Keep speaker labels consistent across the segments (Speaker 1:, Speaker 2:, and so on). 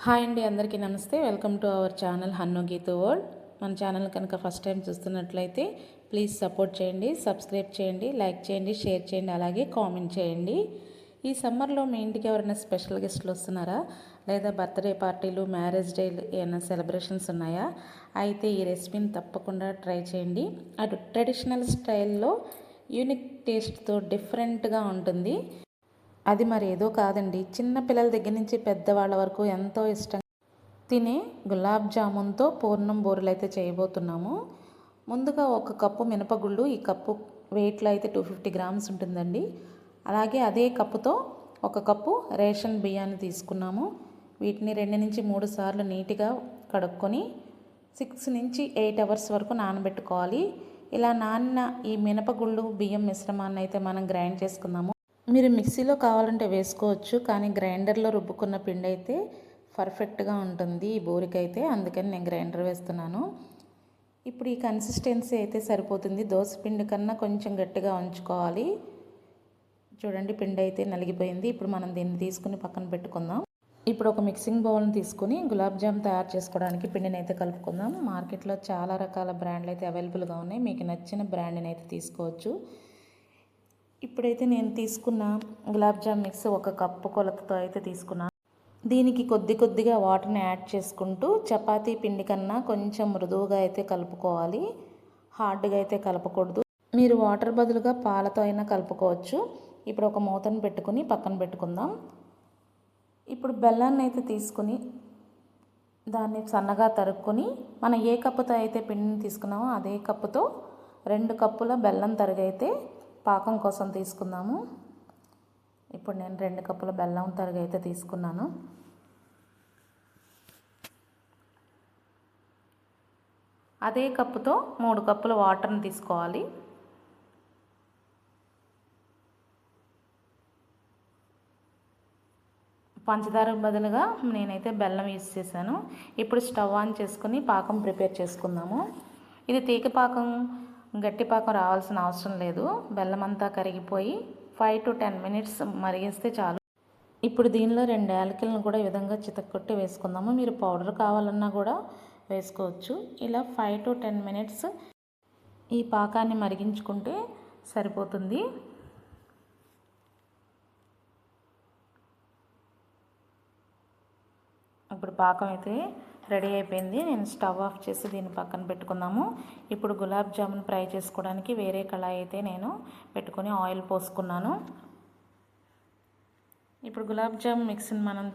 Speaker 1: Hi అండి, అందరికీ namaste. Welcome to our channel Hannu Geethu world. మన ఛానల్ కనుక ఫస్ట్ టైం చూస్తున్నట్లయితే ప్లీజ్ సపోర్ట్ చేయండి, సబ్స్క్రైబ్ చేయండి, లైక్ చేయండి, షేర్ చేయండి, అలాగే కామెంట్ చేయండి. ఈ సమ్మర్లో మీ ఇంటికి ఎవరైనా స్పెషల్ గెస్ట్లు వస్తున్నారా, లేదా బర్త్డే పార్టీలు, మ్యారేజ్ డే ఏమైనా సెలబ్రేషన్స్ ఉన్నాయా? అయితే ఈ రెసిపీని తప్పకుండా ట్రై చేయండి. అటు ట్రెడిషనల్ స్టైల్లో యూనిక్ టేస్ట్తో డిఫరెంట్గా ఉంటుంది. అది మరి ఏదో కాదండి, చిన్న పిల్లల దగ్గర నుంచి పెద్దవాళ్ళ వరకు ఎంతో ఇష్టంగా తినే గులాబ్ జామున్తో పూర్ణం బూరెలు అయితే చేయబోతున్నాము. ముందుగా ఒక కప్పు మినపగుళ్ళు, ఈ కప్పు వెయిట్లో అయితే 250 గ్రామ్స్ ఉంటుందండి. అలాగే అదే కప్పుతో ఒక కప్పు రేషన్ బియ్యాన్ని తీసుకున్నాము. వీటిని 2 నుంచి 3 సార్లు నీట్గా కడుక్కొని 6 నుంచి 8 అవర్స్ వరకు నానబెట్టుకోవాలి. ఇలా నానిన ఈ మినపగుళ్ళు బియ్యం మిశ్రమాన్ని అయితే మనం గ్రైండ్ చేసుకుందాము. మీరు మిక్సీలో కావాలంటే వేసుకోవచ్చు, కానీ గ్రైండర్లో రుబ్బుకున్న పిండి అయితే పర్ఫెక్ట్గా ఉంటుంది ఈ బూరికైతే. అందుకని నేను గ్రైండర్ వేస్తున్నాను. ఇప్పుడు ఈ కన్సిస్టెన్సీ అయితే సరిపోతుంది. దోశ పిండి కన్నా కొంచెం గట్టిగా ఉంచుకోవాలి. చూడండి, పిండి అయితే నలిగిపోయింది. ఇప్పుడు మనం దీన్ని తీసుకుని పక్కన పెట్టుకుందాం. ఇప్పుడు ఒక మిక్సింగ్ బౌల్ని తీసుకుని గులాబ్ జామ్ తయారు చేసుకోవడానికి పిండిని అయితే కలుపుకుందాం. మార్కెట్లో చాలా రకాల బ్రాండ్లు అయితే అవైలబుల్గా ఉన్నాయి. మీకు నచ్చిన బ్రాండ్ని అయితే తీసుకోవచ్చు. ఇప్పుడైతే నేను తీసుకున్న గులాబ్ జామ్ మిక్స్ ఒక కప్పు కొలతతో అయితే తీసుకున్నాను. దీనికి కొద్దిగా వాటర్ని యాడ్ చేసుకుంటూ చపాతీ పిండి కన్నా కొంచెం మృదువుగా అయితే కలుపుకోవాలి. హార్డ్గా అయితే కలపకూడదు. మీరు వాటర్ బదులుగా పాలతో అయినా కలుపుకోవచ్చు. ఇప్పుడు ఒక మూతను పెట్టుకుని పక్కన పెట్టుకుందాం. ఇప్పుడు బెల్లాన్ని అయితే తీసుకుని దాన్ని సన్నగా తరుక్కొని మనం ఏ కప్పుతో అయితే పిండిని తీసుకున్నామో అదే కప్పుతో 2 కప్పుల బెల్లం తరుగైతే పాకం కోసం తీసుకుందాము. ఇప్పుడు నేను 2 కప్పుల బెల్లం తరుగు అయితే తీసుకున్నాను. అదే కప్పుతో 3 కప్పుల వాటర్ని తీసుకోవాలి. పంచదార బదులుగా నేనైతే బెల్లం యూజ్ చేశాను. ఇప్పుడు స్టవ్ ఆన్ చేసుకుని పాకం ప్రిపేర్ చేసుకుందాము. ఇది తీగ పాకం, గట్టి పాకం రావాల్సిన అవసరం లేదు. బెల్లం అంతా కరిగిపోయి 5 to 10 మినిట్స్ మరిగిస్తే చాలు. ఇప్పుడు దీనిలో 2 యాలకులను కూడా ఈ విధంగా చితక్కొట్టి వేసుకుందాము. మీరు పౌడర్ కావాలన్నా కూడా వేసుకోవచ్చు. ఇలా 5 to 10 మినిట్స్ ఈ పాకాన్ని మరిగించుకుంటే సరిపోతుంది. ఇప్పుడు పాకం అయితే రెడీ అయిపోయింది. నేను స్టవ్ ఆఫ్ చేసి దీన్ని పక్కన పెట్టుకుందాము. ఇప్పుడు గులాబ్ జామున్ ఫ్రై చేసుకోవడానికి వేరే కళాయి అయితే నేను పెట్టుకొని ఆయిల్ పోసుకున్నాను. ఇప్పుడు గులాబ్ జామ్ మిక్స్ని మనం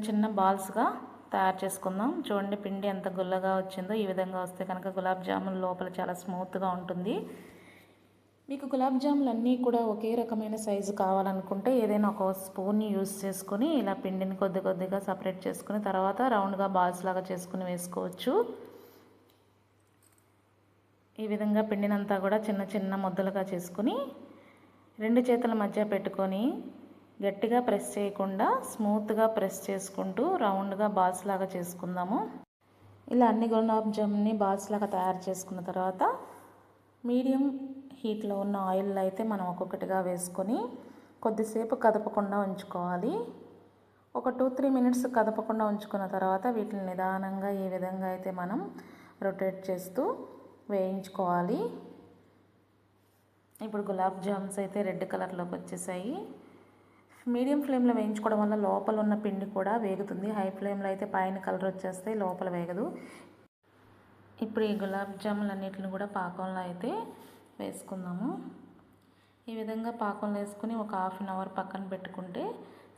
Speaker 1: చిన్న బాల్స్గా తయారు చేసుకుందాం. చూడండి, పిండి ఎంత గుల్లగా వచ్చిందో. ఈ విధంగా వస్తే కనుక గులాబ్ జామున్ లోపల చాలా స్మూత్గా ఉంటుంది. మీకు గులాబ్ జాములు అన్నీ కూడా ఒకే రకమైన సైజు కావాలనుకుంటే ఏదైనా ఒక స్పూన్ని యూజ్ చేసుకొని ఇలా పిండిని కొద్దిగా సపరేట్ చేసుకుని తర్వాత రౌండ్గా బాల్స్ లాగా చేసుకుని వేసుకోవచ్చు. ఈ విధంగా పిండినంతా కూడా చిన్న ముద్దలుగా చేసుకుని 2 చేతుల మధ్య పెట్టుకొని గట్టిగా ప్రెస్ చేయకుండా స్మూత్గా ప్రెస్ చేసుకుంటూ రౌండ్గా బాల్స్ లాగా చేసుకుందాము. ఇలా అన్ని గులాబ్ జామున్ని బాల్స్ లాగా తయారు చేసుకున్న తర్వాత మీడియం హీట్లో ఉన్న ఆయిల్ అయితే మనం ఒక్కొక్కటిగా వేసుకొని కొద్దిసేపు కదపకుండా ఉంచుకోవాలి. ఒక 2-3 మినిట్స్ కదపకుండా ఉంచుకున్న తర్వాత వీటిని నిదానంగా ఈ విధంగా అయితే మనం రొటేట్ చేస్తూ వేయించుకోవాలి. ఇప్పుడు గులాబ్ జామ్స్ అయితే రెడ్ కలర్లోకి వచ్చేసాయి. మీడియం ఫ్లేమ్లో వేయించుకోవడం వల్ల లోపల ఉన్న పిండి కూడా వేగుతుంది. హై ఫ్లేమ్లో అయితే పైన కలర్ వచ్చేస్తాయి, లోపల వేగదు. ఇప్పుడు ఈ గులాబ్ జాములు అన్నిటిని కూడా పాకంలో అయితే వేసుకుందాము. ఈ విధంగా పాకంలో వేసుకుని ఒక 1/2 అవర్ పక్కన పెట్టుకుంటే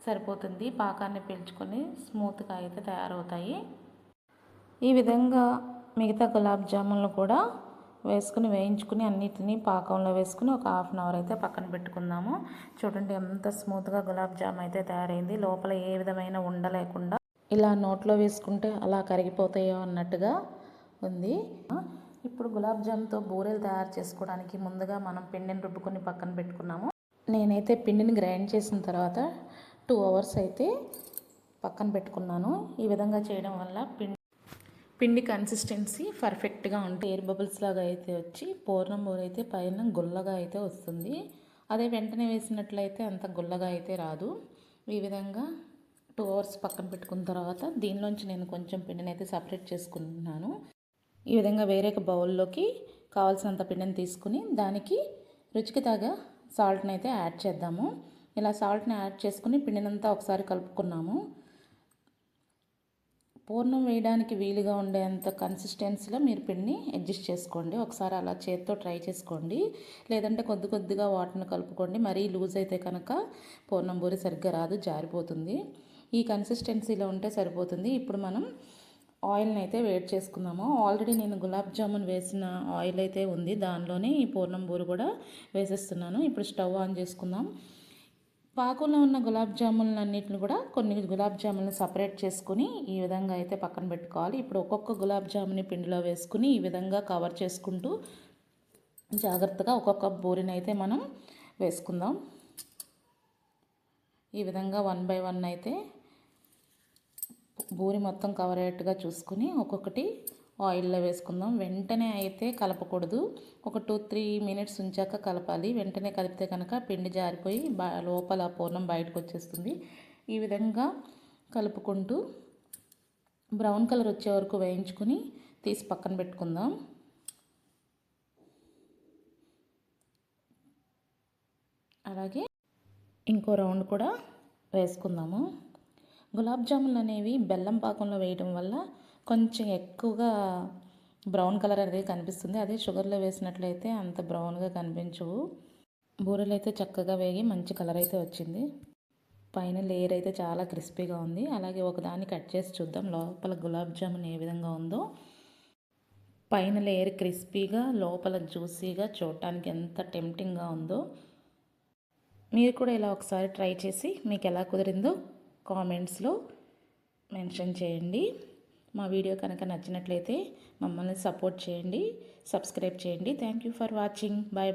Speaker 1: సరిపోతుంది. పాకాన్ని పీల్చుకొని స్మూత్గా అయితే తయారవుతాయి. ఈ విధంగా మిగతా గులాబ్ జామున్లు కూడా వేసుకుని వేయించుకుని అన్నిటినీ పాకంలో వేసుకుని ఒక 1/2 అవర్ అయితే పక్కన పెట్టుకుందాము. చూడండి, ఎంత స్మూత్గా గులాబ్ జామ్ అయితే తయారైంది. లోపల ఏ విధమైన ఉండలేకుండా ఇలా నోట్లో వేసుకుంటే అలా కరిగిపోతాయో అన్నట్టుగా ఉంది. ఇప్పుడు గులాబ్ జామ్తో బూరెలు తయారు చేసుకోవడానికి ముందుగా మనం పిండిని రుబ్బుకొని పక్కన పెట్టుకున్నాము. నేనైతే పిండిని గ్రైండ్ చేసిన తర్వాత 2 అవర్స్ అయితే పక్కన పెట్టుకున్నాను. ఈ విధంగా చేయడం వల్ల పిండి కన్సిస్టెన్సీ పర్ఫెక్ట్గా ఉంటే ఎయిర్ బబుల్స్ లాగా అయితే వచ్చి పూర్ణం బూరె అయితే పైన గుల్లగా అయితే వస్తుంది. అదే వెంటనే వేసినట్లయితే అంత గుల్లగా అయితే రాదు. ఈ విధంగా 2 అవర్స్ పక్కన పెట్టుకున్న తర్వాత దీనిలోంచి నేను కొంచెం పిండిని అయితే సపరేట్ చేసుకుంటున్నాను. ఈ విధంగా వేరే బౌల్లోకి కావాల్సినంత పిండిని తీసుకుని దానికి రుచికి తగ్గ సాల్ట్ని అయితే యాడ్ చేద్దాము. ఇలా సాల్ట్ని యాడ్ చేసుకుని పిండినంతా ఒకసారి కలుపుకున్నాము. పూర్ణం వేయడానికి వీలుగా ఉండేంత కన్సిస్టెన్సీలో మీరు పిండిని అడ్జస్ట్ చేసుకోండి. ఒకసారి అలా చేత్తో ట్రై చేసుకోండి, లేదంటే కొద్ది కొద్దిగా వాటర్ని కలుపుకోండి. మరీ లూజ్ అయితే కనుక పూర్ణం బూరి సరిగ్గా రాదు, జారిపోతుంది. ఈ కన్సిస్టెన్సీలో ఉంటే సరిపోతుంది. ఇప్పుడు మనం ఆయిల్ని అయితే వేడి చేసుకుందాము. ఆల్రెడీ నేను గులాబ్ జామున్ వేసిన ఆయిల్ అయితే ఉంది, దానిలోనే ఈ పూర్ణం బూరి కూడా వేసేస్తున్నాను. ఇప్పుడు స్టవ్ ఆన్ చేసుకుందాం. పాకంలో ఉన్న గులాబ్ జామున్లన్నిటిని కూడా కొన్ని గులాబ్ జాములను సపరేట్ చేసుకుని ఈ విధంగా అయితే పక్కన పెట్టుకోవాలి. ఇప్పుడు ఒక్కొక్క గులాబ్ జాముని పిండిలో వేసుకుని ఈ విధంగా కవర్ చేసుకుంటూ జాగ్రత్తగా ఒక్కొక్క బూరిని అయితే మనం వేసుకుందాం. ఈ విధంగా 1 బై 1 అయితే బూరి మొత్తం కవర్ అయ్యేట్టుగా చూసుకుని ఒక్కొక్కటి ఆయిల్లో వేసుకుందాం. వెంటనే అయితే కలపకూడదు, ఒక 2-3 మినిట్స్ ఉంచాక కలపాలి. వెంటనే కలిపితే కనుక పిండి జారిపోయి లోపల పూర్ణం బయటకు వచ్చేస్తుంది. ఈ విధంగా కలుపుకుంటూ బ్రౌన్ కలర్ వచ్చే వరకు వేయించుకుని తీసి పక్కన పెట్టుకుందాం. అలాగే ఇంకో రౌండ్ కూడా వేసుకుందాము. గులాబ్ జాములు అనేవి బెల్లం పాకంలో వేయడం వల్ల కొంచెం ఎక్కువగా బ్రౌన్ కలర్ అనేది కనిపిస్తుంది. అదే షుగర్లో వేసినట్లయితే అంత బ్రౌన్గా కనిపించవు. బూరెలు అయితే చక్కగా వేగి మంచి కలర్ అయితే వచ్చింది. పైన లేయర్ అయితే చాలా క్రిస్పీగా ఉంది. అలాగే ఒకదాన్ని కట్ చేసి చూద్దాం లోపల గులాబ్ జామున్ ఏ విధంగా ఉందో. పైన లేయర్ క్రిస్పీగా, లోపల జ్యూసీగా, చూడటానికి ఎంత టెంప్టింగ్గా ఉందో. మీరు కూడా ఇలా ఒకసారి ట్రై చేసి మీకు ఎలా కుదిరిందో కామెంట్స్లో మెన్షన్ చేయండి. మా వీడియో కనుక నచ్చినట్లయితే మమ్మల్ని సపోర్ట్ చేయండి, సబ్స్క్రైబ్ చేయండి. Thank you for watching. Bye.